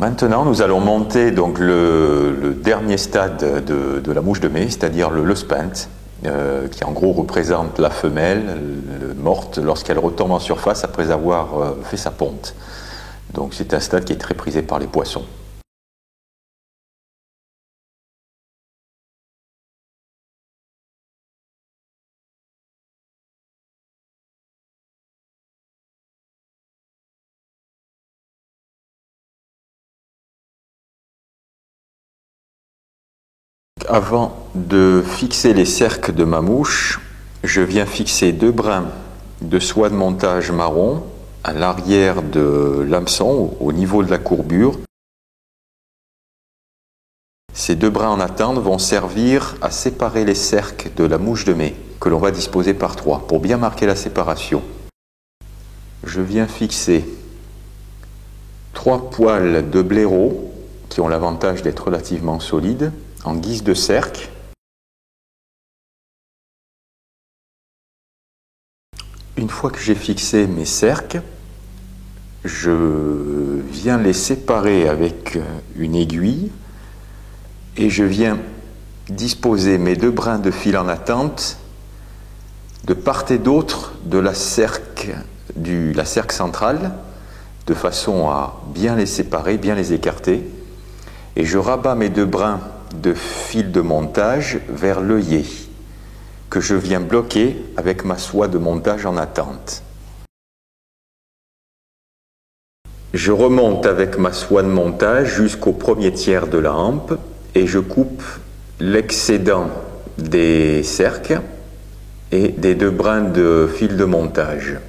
Maintenant, nous allons monter donc le dernier stade de la mouche de mai, c'est-à-dire le spent, qui en gros représente la femelle morte lorsqu'elle retombe en surface après avoir fait sa ponte. Donc c'est un stade qui est très prisé par les poissons. Avant de fixer les cerques de ma mouche, je viens fixer 2 brins de soie de montage marron à l'arrière de l'hameçon, au niveau de la courbure. Ces 2 brins en attente vont servir à séparer les cerques de la mouche de mai, que l'on va disposer par 3, pour bien marquer la séparation. Je viens fixer 3 poils de blaireau, qui ont l'avantage d'être relativement solides, en guise de cercle. Une fois que j'ai fixé mes cercles, je viens les séparer avec une aiguille et je viens disposer mes 2 brins de fil en attente de part et d'autre de la cerque centrale, de façon à bien les séparer, bien les écarter, et je rabats mes 2 brins de fil de montage vers l'œillet, que je viens bloquer avec ma soie de montage en attente. Je remonte avec ma soie de montage jusqu'au premier tiers de la hampe et je coupe l'excédent des cercles et des 2 brins de fil de montage.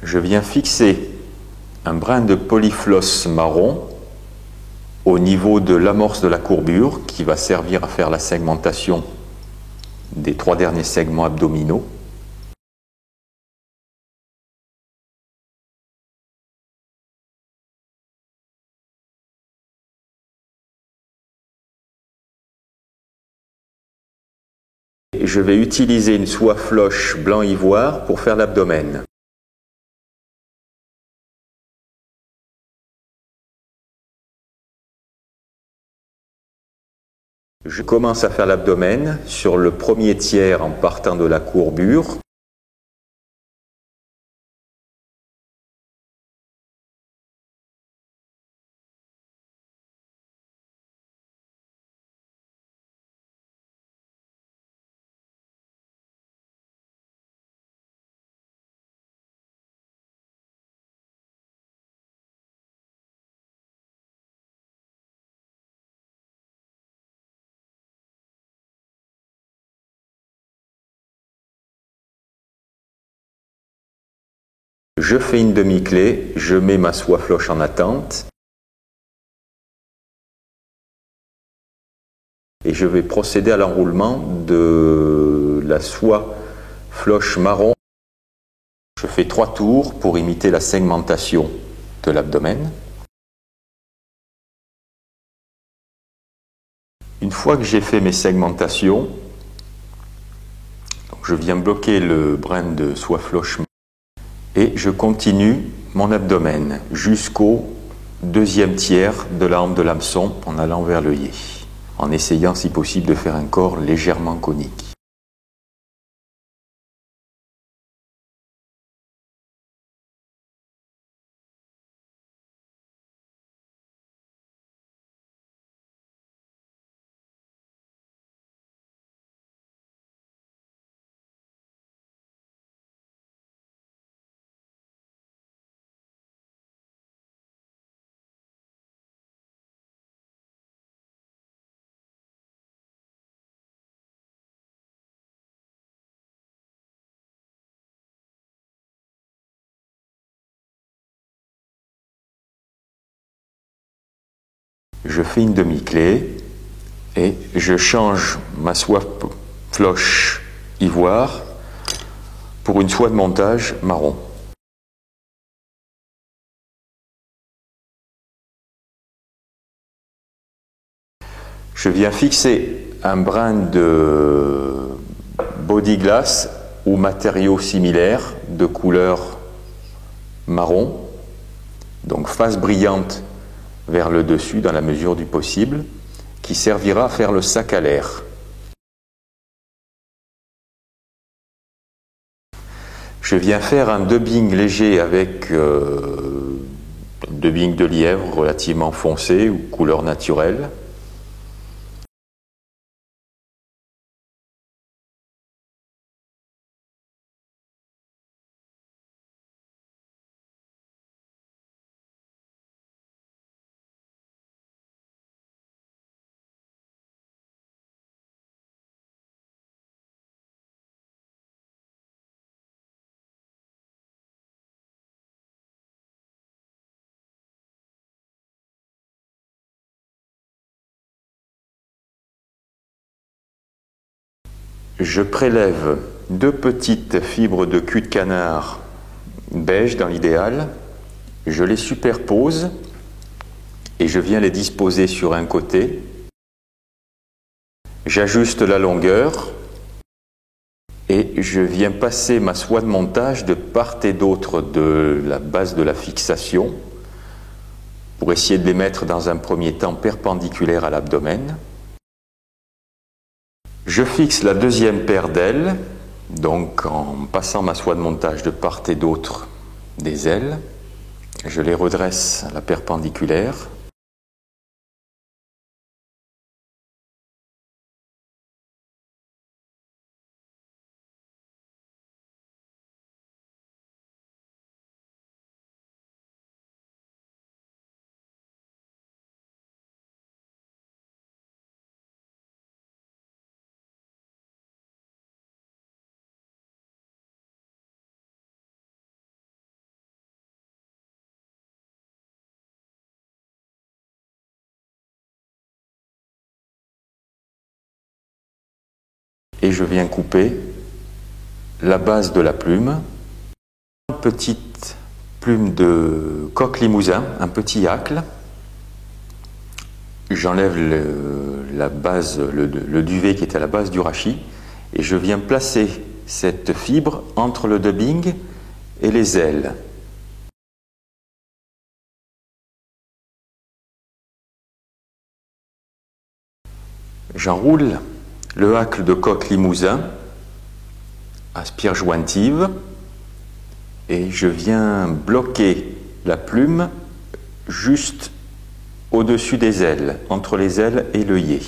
Je viens fixer un brin de polyfloss marron au niveau de l'amorce de la courbure qui va servir à faire la segmentation des 3 derniers segments abdominaux. Et je vais utiliser une soie floche blanc ivoire pour faire l'abdomen. Je commence à faire l'abdomen sur le premier tiers en partant de la courbure. Je fais une demi-clé, je mets ma soie floche en attente et je vais procéder à l'enroulement de la soie floche marron. Je fais 3 tours pour imiter la segmentation de l'abdomen. Une fois que j'ai fait mes segmentations, je viens bloquer le brin de soie floche et je continue mon abdomen jusqu'au 2e tiers de la hampe de l'hameçon en allant vers l'œillet, en essayant si possible de faire un corps légèrement conique. Je fais une demi-clé et je change ma soie floche ivoire pour une soie de montage marron. Je viens fixer un brin de body glass ou matériaux similaires de couleur marron, donc face brillante vers le dessus dans la mesure du possible, qui servira à faire le sac à l'air. Je viens faire un dubbing léger avec un dubbing de lièvre relativement foncé ou couleur naturelle. Je prélève 2 petites fibres de cul de canard beige dans l'idéal, je les superpose et je viens les disposer sur un côté. J'ajuste la longueur et je viens passer ma soie de montage de part et d'autre de la base de la fixation pour essayer de les mettre dans un premier temps perpendiculaires à l'abdomen. Je fixe la deuxième paire d'ailes, donc en passant ma soie de montage de part et d'autre des ailes. Je les redresse à la perpendiculaire. Et je viens couper la base de la plume. Une petite plume de coq limousin, un petit hacle. J'enlève la base, le duvet qui est à la base du rachis et je viens placer cette fibre entre le dubbing et les ailes. J'enroule le hacle de coq limousin à spire jointive et je viens bloquer la plume juste au-dessus des ailes, entre les ailes et l'œillet.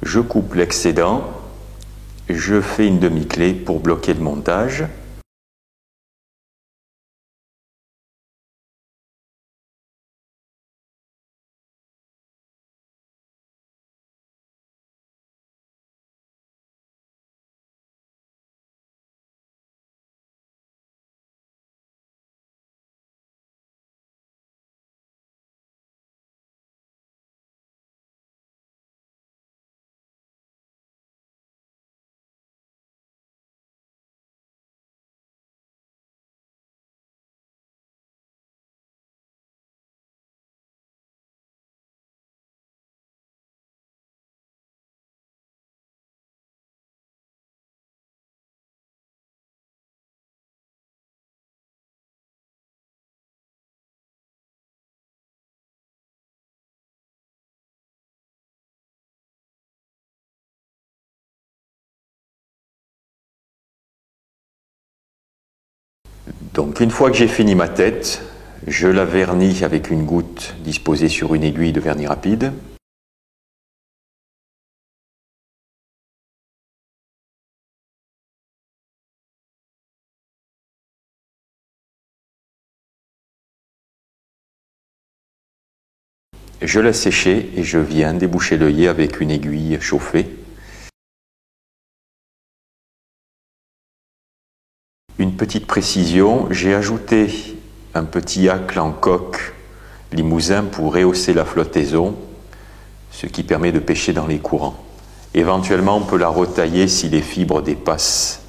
Je coupe l'excédent, je fais une demi-clé pour bloquer le montage. Donc une fois que j'ai fini ma tête, je la vernis avec une goutte disposée sur une aiguille de vernis rapide. Je laisse sécher et je viens déboucher l'œillet avec une aiguille chauffée. Une petite précision, j'ai ajouté un petit hacle en coque limousin pour rehausser la flottaison, ce qui permet de pêcher dans les courants. Éventuellement, on peut la retailler si les fibres dépassent